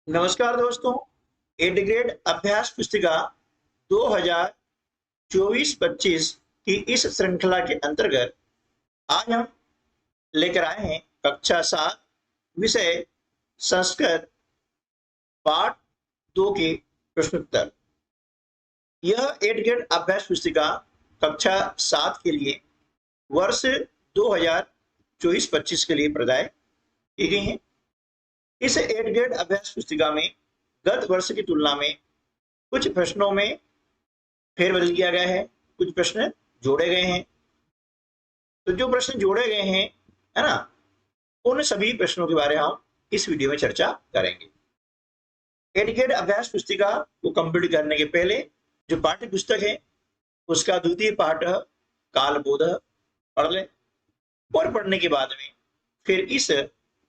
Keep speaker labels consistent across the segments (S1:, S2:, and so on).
S1: नमस्कार दोस्तों। एडग्रेड अभ्यास पुस्तिका 2024-25 की इस श्रृंखला के अंतर्गत आज हम लेकर आए हैं कक्षा 7 विषय संस्कृत पाठ 2 के प्रश्नोत्तर। यह एडग्रेड अभ्यास पुस्तिका कक्षा 7 के लिए वर्ष 2024-25 के लिए प्रदाय की गई है। इस एडग्रेड अभ्यास पुस्तिका में गत वर्ष की तुलना में कुछ प्रश्नों में फेरबदल किया गया है, कुछ प्रश्न जोड़े गए हैं। तो जो प्रश्न जोड़े गए हैं, है ना, उन सभी प्रश्नों के बारे में हम इस वीडियो में चर्चा करेंगे। एडग्रेड अभ्यास पुस्तिका को कंप्लीट करने के पहले जो पाठ्य पुस्तक है उसका द्वितीय पाठ कालबोध पढ़ लें और पढ़ने के बाद में फिर इस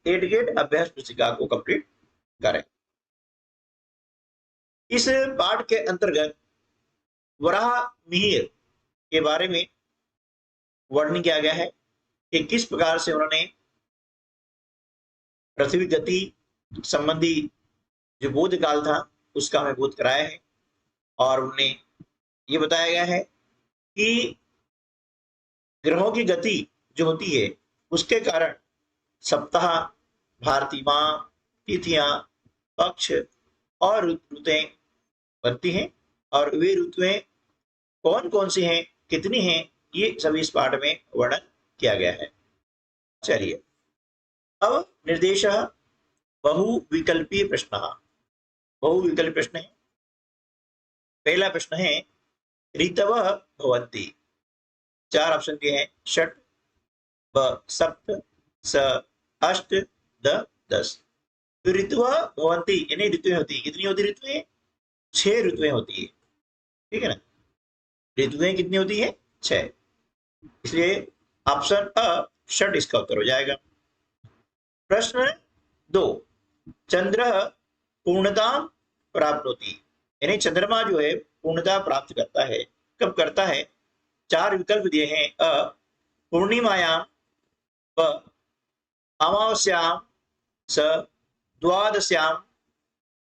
S1: एडग्रेड अभ्यास पुस्तिका को कंप्लीट करें। इस पाठ के अंतर्गत वराह मिहिर के बारे में वर्णन किया गया है कि किस प्रकार से उन्होंने पृथ्वी गति संबंधी जो बोध काल था उसका हमें बोध कराया है, और उन्हें ये बताया गया है कि ग्रहों की गति जो होती है उसके कारण सप्ताह, भारतीय माह, तिथियां, पक्ष और ऋतुएं बनती हैं, और वे ऋतुएं कौन कौन सी हैं, कितनी हैं, ये सभी इस पाठ में वर्णन किया गया है। चलिए अब निर्देश बहुविकल्पीय प्रश्न। बहुविकल्पीय प्रश्न है। पहला प्रश्न है ऋतवः भवन्ति। 4 ऑप्शन दिए हैं, षट, ब सप्त, स अष्ट, द 10। तो ऋतुवः भवन्ति यानी ऋतुएं होती है। कितनी होती ऋतुएं? 6 ऋतुएं होती है। ठीक है ना, ऋतुएं कितनी होती है? 6। इसलिए ऑप्शन अ षट इसका उत्तर हो जाएगा। प्रश्न 2, चंद्र पूर्णता प्राप्त होती, यानी चंद्रमा जो है पूर्णता प्राप्त करता है, कब करता है? 4 विकल्प दिए हैं, अ पूर्णिमायाम, ब अमावस्याम, स द्वादश्याम,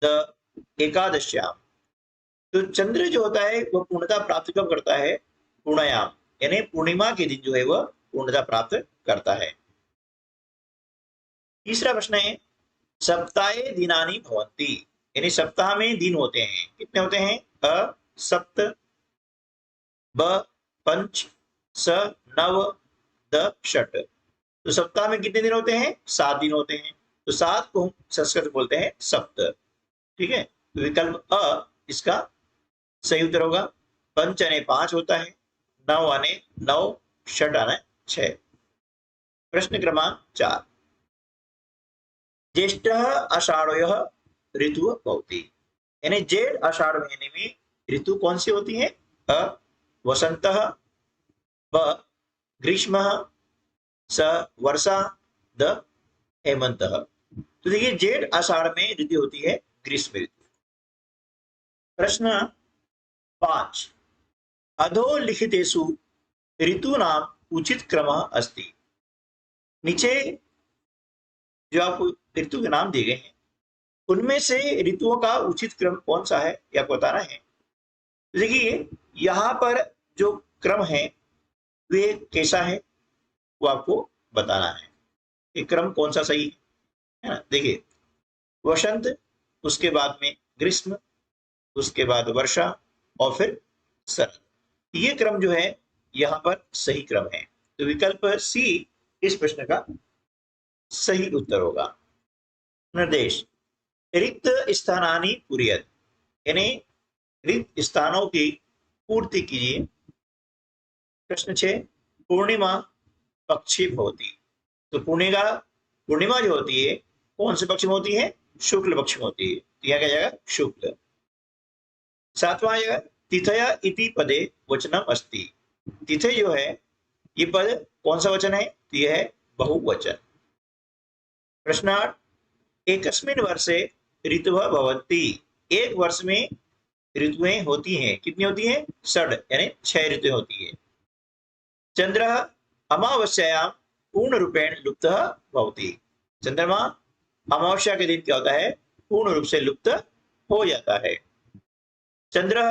S1: द एकादश्याम। तो चंद्र जो होता है वह पूर्णता प्राप्त कब करता है? पूर्णायाम, यानी पूर्णिमा के दिन जो है वह पूर्णता प्राप्त करता है। तीसरा प्रश्न है सप्ताहे दिनानि भवन्ति, यानी सप्ताह में दिन होते हैं। कितने होते हैं? अ सप्त, ब पंच, स नव, द षट। तो सप्ताह में कितने दिन होते हैं? 7 दिन होते हैं। तो 7 को हम संस्कृत बोलते हैं सप्त। ठीक है, तो विकल्प अ इसका सही उत्तर होगा। पंच आने 5 होता है, 9 आने 9, षट आने 6। प्रश्न क्रमांक 4, ज्येष्ठ आषाढ़ ऋतु भवति, यानी जेठ आषाढ़ महीने में ऋतु कौन सी होती है? अ वसंत, ब ग्रीष्म, स वर्षा, द हेमंत। तो देखिए जेठ आषाढ़ में ऋतु होती है ग्रीष्म ऋतु। प्रश्न 5, अधोलिखितेषु ऋतूनाम उचित क्रम अस्ति। नीचे जो आपको ऋतु के नाम दिए गए हैं उनमें से ऋतुओं का उचित क्रम कौन सा है ये आपको बताना है। देखिए यहाँ पर जो क्रम है वे कैसा है वो आपको बताना है, ये क्रम कौन सा सही है ना। देखिए वसंत, उसके बाद में ग्रीष्म, उसके बाद वर्षा और फिर शरद, ये क्रम जो है यहाँ पर सही क्रम है। तो विकल्प सी इस प्रश्न का सही उत्तर होगा। निर्देश रिक्त स्थानानि पूरयत, यानी रिक्त स्थानों की पूर्ति कीजिए। प्रश्न 6, पूर्णिमा पक्षी भवति। तो पूर्णिमा जो होती है कौन से पक्ष में होती है? शुक्ल पक्ष में होती है। तो यहाँ क्या जाएगा? शुक्ल। 7वां आएगा तिथया इति पदे वचनम अस्ति। तिथि जो है ये पद कौन सा वचन है? तो यह है बहुवचन। प्रश्न 8, एकस्मिन् वर्षे ऋतवः भवन्ति। एक वर्ष में ऋतुएं होती हैं। कितनी होती हैं? षड, यानी 6 ऋतुएं होती है। चंद्र अमावस्यायां पूर्ण रूपेण लुप्तः भवति। चंद्रमा अमावस्या के दिन क्या होता है? पूर्ण रूप से लुप्त हो जाता है। चंद्र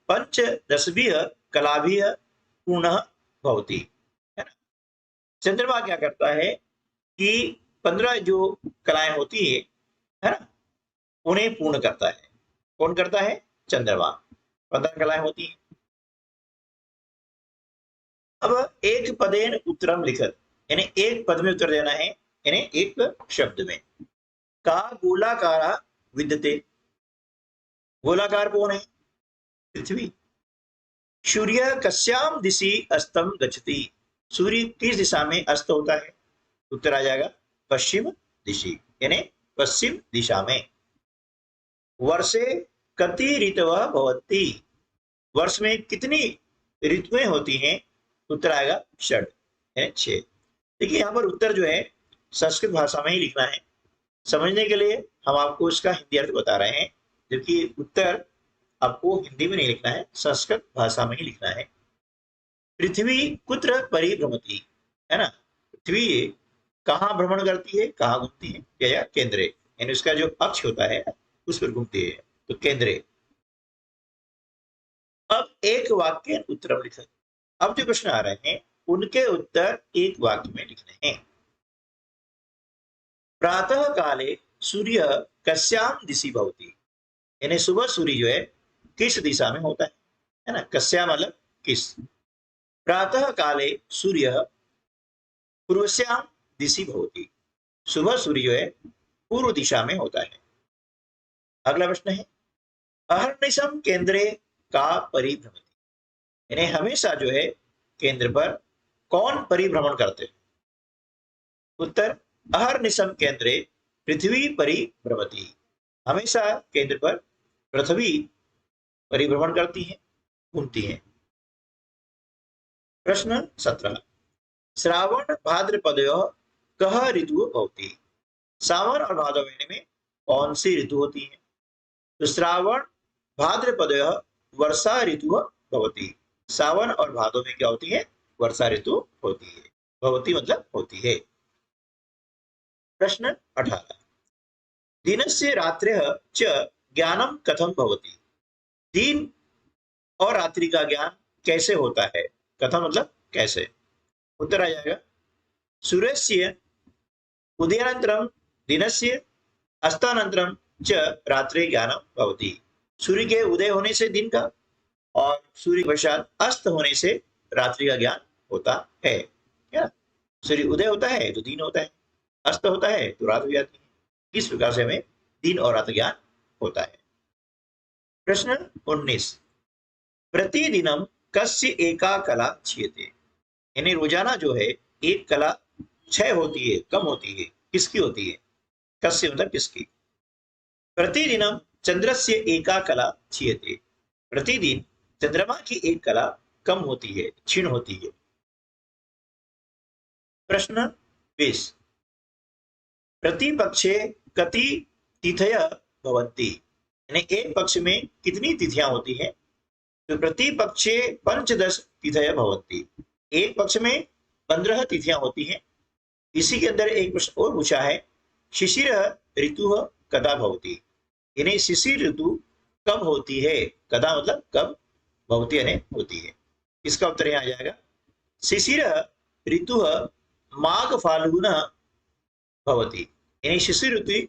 S1: पंचदशभिः कलाभिः पूर्णः भवति, है ना। चंद्रमा क्या करता है कि 15 जो कलाएं होती है ना, उन्हें पूर्ण करता है। कौन करता है? चंद्रमा। 15 कलाएं होती हैं। अब एक पदेन उत्तरम लिखत, यानी एक पद में उत्तर देना है, यानी एक शब्द में। का गोलाकारा विद्यते, गोलाकार कौन है? पृथ्वी। सूर्य कस्याम दिशि अस्तम गच्छति, सूर्य किस दिशा में अस्त होता है? उत्तर आ जाएगा पश्चिम दिशि, यानी पश्चिम दिशा में। वर्षे कति ऋतवः भवन्ति, वर्ष में कितनी ऋतुएं होती हैं? उत्तर आएगा षड, यानी 6। देखिए यहाँ पर उत्तर जो है संस्कृत भाषा में ही लिखना है। समझने के लिए हम आपको इसका हिंदी अर्थ बता रहे हैं, जबकि उत्तर आपको हिंदी में नहीं लिखना है, संस्कृत भाषा में ही लिखना है। पृथ्वी कुत्र परिभ्रमति, है ना। पृथ्वी कहाँ भ्रमण करती है, कहाँ घूमती है? या केंद्रे, यानी उसका जो अक्ष होता है उस पर घूमती है, तो केंद्रे। अब एक वाक्य उत्तरम लिखित, अब जो प्रश्न आ रहे हैं उनके उत्तर एक वाक्य में लिखने हैं। प्रातः काले सूर्य कस्याम दिशि भवति, यानी सुबह सूर्य जो है किस दिशा में होता है ना। कस्या मतलब किस। प्रातः काले सूर्य पूर्वस्याम दिशि भवति, सुबह सूर्य जो है पूर्व दिशा में होता है। अगला प्रश्न है अहर्निशम केंद्रे का परिभ्रमति, यानी हमेशा जो है केंद्र पर कौन परिभ्रमण करते हैं? उत्तर अहर्निशम केंद्रे पृथ्वी परिभ्रमति, हमेशा केंद्र पर पृथ्वी परिभ्रमण करती है, घूमती है। प्रश्न 17 श्रावण भाद्रपदयोः कः ऋतुः भवति, सावन और भादव महीने में कौन सी ऋतु होती है? तो श्रावण भाद्रपदयोः वर्षा ऋतुः भवति, सावन और भादव में क्या होती है? वर्षा ऋतु होती है। भवती मतलब होती है। प्रश्न 18 दिनस्य रात्र्यः च ज्ञानम कथम भवति, दिन और रात्रि का ज्ञान कैसे होता है? कथम मतलब कैसे। उत्तर आ जाएगा सूर्यस्य उदयानन्तरं दिनस्य अस्तानन्तरं च रात्रि ज्ञानम भवति, सूर्य के उदय होने से दिन का और सूर्य के पश्चात अस्त होने से रात्रि का ज्ञान होता है। क्या सूर्य उदय होता है तो दिन होता है, अस्त होता है तो रात हो जाती है। इस प्रकार से हमें दिन और रात ज्ञान होता है। प्रश्न 19 प्रतिदिनम कस्य एका कला क्षीयते, यानी रोजाना जो है एक कला क्षय होती है, कम होती है, किसकी होती है? कस्य मतलब किसकी। प्रतिदिनम चंद्रस्य एका कला क्षीयते, प्रतिदिन चंद्रमा की एक कला कम होती है, क्षीण होती है। प्रश्न 20 प्रतिपक्षे कति तिथयः भवन्ति, यानी एक पक्ष में कितनी तिथियां होती हैं? तो प्रतिपक्षे 15 तिथयः भवन्ति, एक पक्ष में 15 तिथियां होती हैं। इसी के अंदर एक प्रश्न और पूछा है शिशिर ऋतु कदा भवति, यानी शिशिर ऋतु कब होती है? कदा मतलब कब, भवती यानी होती है। इसका उत्तर यहाँ आ जाएगा शिशिर ऋतु माघ फाल्गुन भवति, यानी शिशिर ऋतु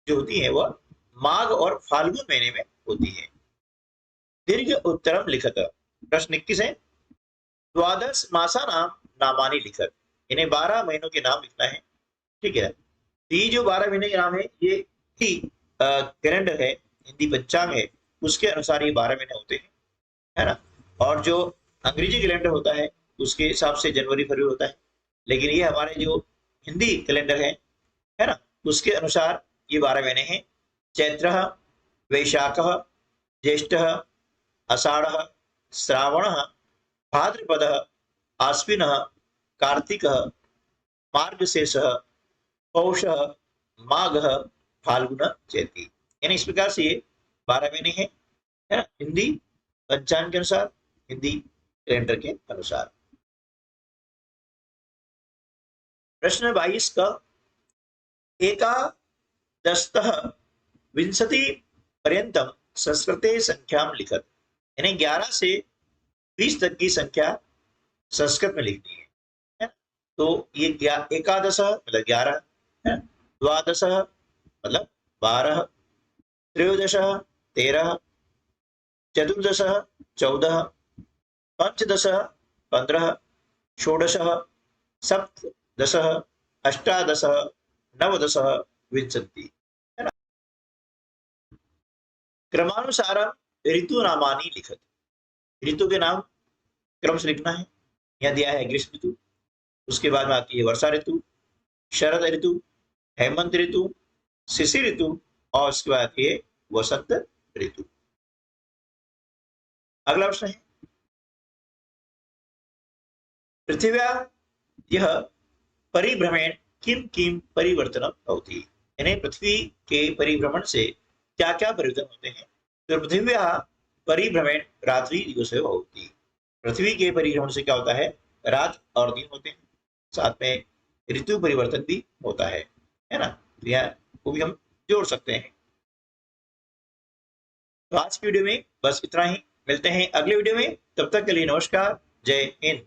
S1: जो होती है वह माघ और फाल्गुन महीने में होती है। दीर्घ उत्तरम लिखत, प्रश्न 21 है द्वादश मासानां नामानि लिखत, इन्हें 12 महीनों के नाम लिखना है। ठीक है, ये जो 12 महीने के नाम है ये कैलेंडर है, हिंदी पंचांग है, उसके अनुसार ये 12 महीने होते हैं, है ना। और जो अंग्रेजी कैलेंडर होता है उसके हिसाब से जनवरी फरवरी होता है, लेकिन ये हमारे जो हिंदी कैलेंडर है ना, उसके अनुसार ये 12 महीने हैं। चैत्रः, वैशाखः, ज्येष्ठः, आषाढ़ः, श्रावणः, भाद्रपदः, आश्विनः, कार्तिकः, मार्गशीर्षः, पौषः, माघः, फाल्गुन, चैती, यानी इस प्रकार से ये 12 महीने हैं, है ना, हिंदी पंचांग के अनुसार, हिंदी कैलेंडर के अनुसार। प्रश्न 22 का एकादशतः विंशति पर्यंतम संस्कृते संख्याम लिखत, यानी 11 से 20 तक की संख्या संस्कृत में लिखनी है। तो ये एकादश मतलब 11 है, द्वादश मतलब 12, त्रयोदश 13, चतुर्दश 14, पंचदश 15, षोडश सप्तदश, अष्टादश, नवदश, विंशति, है ना। क्रमानुसार ऋतु नामानी लिखत, ऋतु के नाम क्रम से लिखना है। यहाँ दिया है ग्रीष्म ऋतु, उसके बाद में आती है वर्षा ऋतु, शरद ऋतु, हेमंत ऋतु, शिशिर ऋतु और उसके बाद आती है वसंत ऋतु। अगला प्रश्न है, पृथिव्या यह परिभ्रमण किम किम परिवर्तन होती, यानी पृथ्वी के परिभ्रमण से क्या क्या परिवर्तन होते हैं। तो पृथिव्या परिभ्रमण रात्रि दिवस होती, पृथ्वी के परिभ्रमण से क्या होता है, रात और दिन होते हैं, साथ में ऋतु परिवर्तन भी होता है ना। तो यहाँ को भी हम जोड़ सकते हैं। तो आज की वीडियो में बस इतना ही, मिलते हैं अगले वीडियो में, तब तक के लिए नमस्कार, जय हिंद।